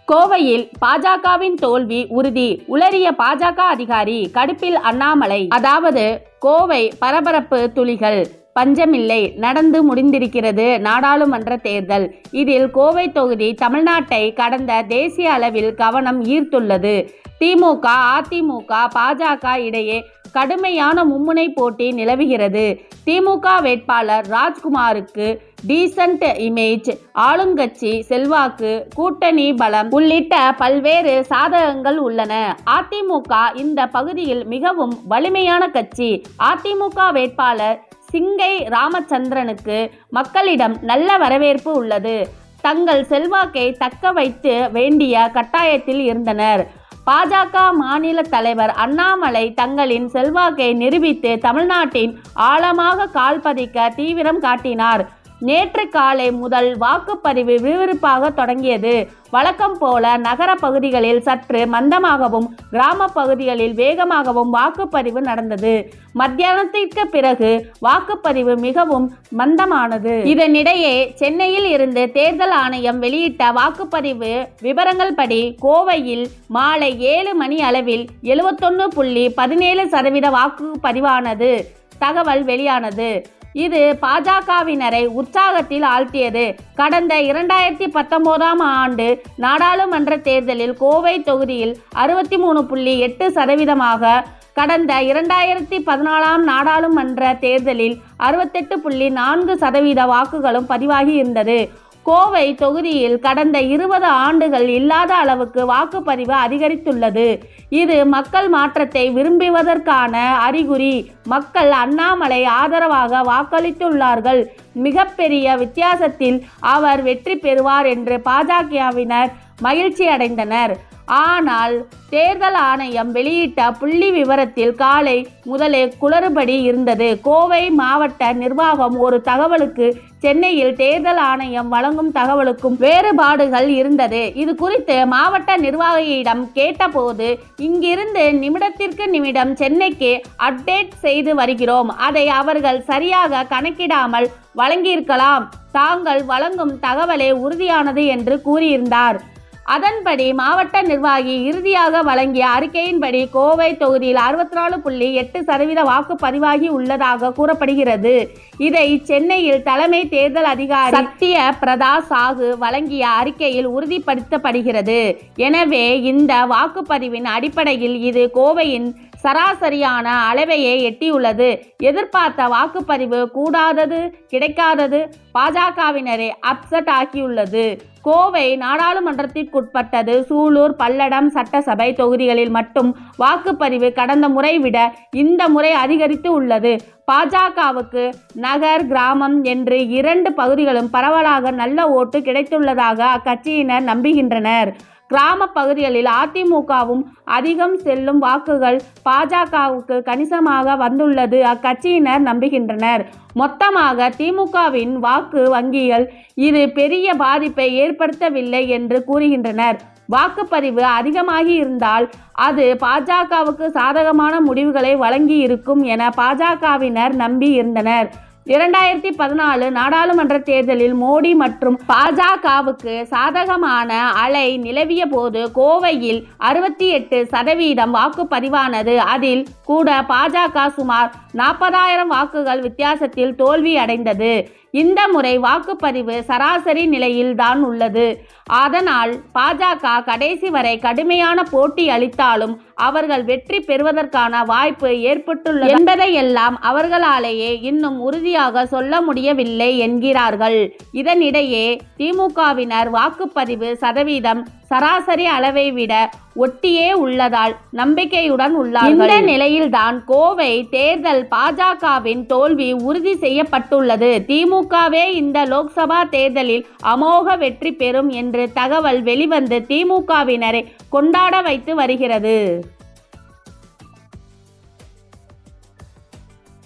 கோவையில் பாஜகவின் தோல்வி உறுதி, உளறிய பாஜக அதிகாரி, கடுப்பில் அண்ணாமலை. அதாவது கோவை பரபரப்பு துளிகள் பஞ்சமில்லை, நடந்து முடிந்திருக்கிறது நாடாளுமன்ற தேர்தல். இதில் கோவை தொகுதி தமிழ்நாட்டை கடந்த தேசிய அளவில் கவனம் ஈர்த்துள்ளது. திமுக, அதிமுக, பாஜக இடையே கடுமையான மும்முனை போட்டி நிலவுகிறது. திமுக வேட்பாளர் ராஜ்குமாருக்கு டீசன்ட் இமேஜ், ஆளுங்கட்சி செல்வாக்கு, கூட்டணி பலம் உள்ளிட்ட பல்வேறு சாதகங்கள் உள்ளன. அதிமுக இந்த பகுதியில் மிகவும் வலிமையான கட்சி. அதிமுக வேட்பாளர் சிங்கை ராமச்சந்திரனுக்கு மக்களிடம் நல்ல வரவேற்பு உள்ளது. தங்கள் செல்வாக்கை தக்க வைத்து வேண்டிய கட்டாயத்தில் இருந்தனர். பாஜக மாநில தலைவர் அண்ணாமலை தங்களின் செல்வாக்கை நிரூபித்து தமிழ்நாட்டின் ஆழமாக கால் பதிக்க தீவிரம் காட்டினார். நேற்று காலை முதல் வாக்குப்பதிவு விறுவிறுப்பாக தொடங்கியது. வழக்கம் போல நகர பகுதிகளில் சற்று மந்தமாகவும், கிராம பகுதிகளில் வேகமாகவும் வாக்குப்பதிவு நடந்தது. மத்தியானத்திற்கு பிறகு வாக்குப்பதிவு மிகவும் மந்தமானது. இதனிடையே சென்னையில் இருந்து தேர்தல் ஆணையம் வெளியிட்ட வாக்குப்பதிவு விவரங்கள் படி கோவையில் மாலை 7 மணி அளவில் 71.17% வாக்குப்பதிவானது தகவல் வெளியானது. இது பாஜகவினரை உற்சாகத்தில் ஆழ்த்தியது. கடந்த 2019ஆம் ஆண்டு நாடாளுமன்ற தேர்தலில் கோவை தொகுதியில் 63.8%, கடந்த 2014ஆம் நாடாளுமன்ற தேர்தலில் 68.4% வாக்குகளும் பதிவாகி இருந்தது. கோவை தொகுதியில் கடந்த 20 ஆண்டுகள் இல்லாத அளவுக்கு வாக்குப்பதிவு அதிகரித்துள்ளது. இது மக்கள் மாற்றத்தை விரும்புவதற்கான அறிகுறி. மக்கள் அண்ணாமலை ஆதரவாக வாக்களித்துள்ளார்கள். மிகப்பெரிய வித்தியாசத்தில் அவர் வெற்றி பெறுவார் என்று பாஜகவினர் மகிழ்ச்சி அடைந்தனர். ஆனால் தேர்தல் ஆணையம் வெளியிட்ட புள்ளி விவரத்தில் காலை முதலே குளறுபடி இருந்தது. கோவை மாவட்ட நிர்வாகம் ஒரு தகவலுக்கு சென்னையில் தேர்தல் ஆணையம் வழங்கும் தகவலுக்கும் வேறுபாடுகள் இருந்தது. இது குறித்து மாவட்ட நிர்வாகியிடம் கேட்டபோது, இங்கிருந்து நிமிடத்திற்கு நிமிடம் சென்னைக்கு அப்டேட் செய்து வருகிறோம். அதை அவர்கள் சரியாக கணக்கிடாமல் வழங்கியிருக்கலாம். தாங்கள் வழங்கும் தகவலே உறுதியானது என்று கூறியிருந்தார். அதன்படி மாவட்ட நிர்வாகி இறுதியாக வழங்கிய அறிக்கையின்படி கோவை தொகுதியில் 64.8% வாக்கு பதிவாகி உள்ளதாக கூறப்படுகிறது. இதை சென்னையில் தலைமை தேர்தல் அதிகாரி சத்ய பிரதா சாகு வழங்கிய அறிக்கையில் உறுதிப்படுத்தப்படுகிறது. எனவே இந்த வாக்குப்பதிவின் அடிப்படையில் இது கோவையின் சராசரியான அளவையே எட்டியுள்ளது. எதிர்பார்த்த வாக்குப்பதிவு கூடாதது, கிடைக்காதது பாஜகவினரை அப்செட் ஆக்கியுள்ளது. கோவை நாடாளுமன்றத்திற்குட்பட்டது. சூலூர், பல்லடம் சட்டசபை தொகுதிகளில் மட்டும் வாக்குப்பதிவு கடந்த முறை விட இந்த முறை அதிகரித்து உள்ளது. பாஜகவுக்கு நகர், கிராமம் என்று 2 பகுதிகளும் பரவலாக நல்ல ஓட்டு கிடைத்துள்ளதாக அக்கட்சியினர் நம்புகின்றனர். கிராம பகுதிகளில் அதிமுகவும் அதிகம் செல்லும் வாக்குகள் பாஜகவுக்கு கணிசமாக வந்துள்ளது அக்கட்சியினர் நம்புகின்றனர். மொத்தமாக திமுகவின் வாக்கு வங்கிகள் இது பெரிய பாதிப்பை ஏற்படுத்தவில்லை என்று கூறுகின்றனர். வாக்குப்பதிவு அதிகமாகி இருந்தால் அது பாஜகவுக்கு சாதகமான முடிவுகளை வழங்கி இருக்கும் என பாஜகவினர் நம்பி இருந்தனர். 2014 நாடாளுமன்ற தேர்தலில் மோடி மற்றும் பாஜகவுக்கு சாதகமான அலை நிலவிய போது கோவையில் 68% வாக்குப்பதிவானது. அதில் கூட பாஜக சுமார் 40,000 வாக்குகள் வித்தியாசத்தில் தோல்வி அடைந்தது. இந்த முறை வாக்குப்பதிவு சராசரி நிலையில் தான் உள்ளது. அதனால் பாஜக கடைசி வரை கடுமையான போட்டி அளித்தாலும் அவர்கள் வெற்றி பெறுவதற்கான வாய்ப்பு ஏற்பட்டுள்ளது என்பதையெல்லாம் அவர்களாலேயே இன்னும் உறுதியாக சொல்ல முடியவில்லை என்கிறார்கள். இதனிடையே திமுகவினர் வாக்குப்பதிவு சதவீதம் சராசரி அளவை விட ஒட்டியே உள்ளதால் நம்பிக்கையுடன் உள்ளார்கள். இந்த நிலையில்தான் கோவை தேர்தல் பாஜகவின் தோல்வி உறுதி செய்யப்பட்டுள்ளது. திமுகவே இந்த லோக்சபா தேர்தலில் அமோக வெற்றி பெறும் என்று தகவல் வெளிவந்து திமுகவினரை கொண்டாட வைத்து வருகிறது.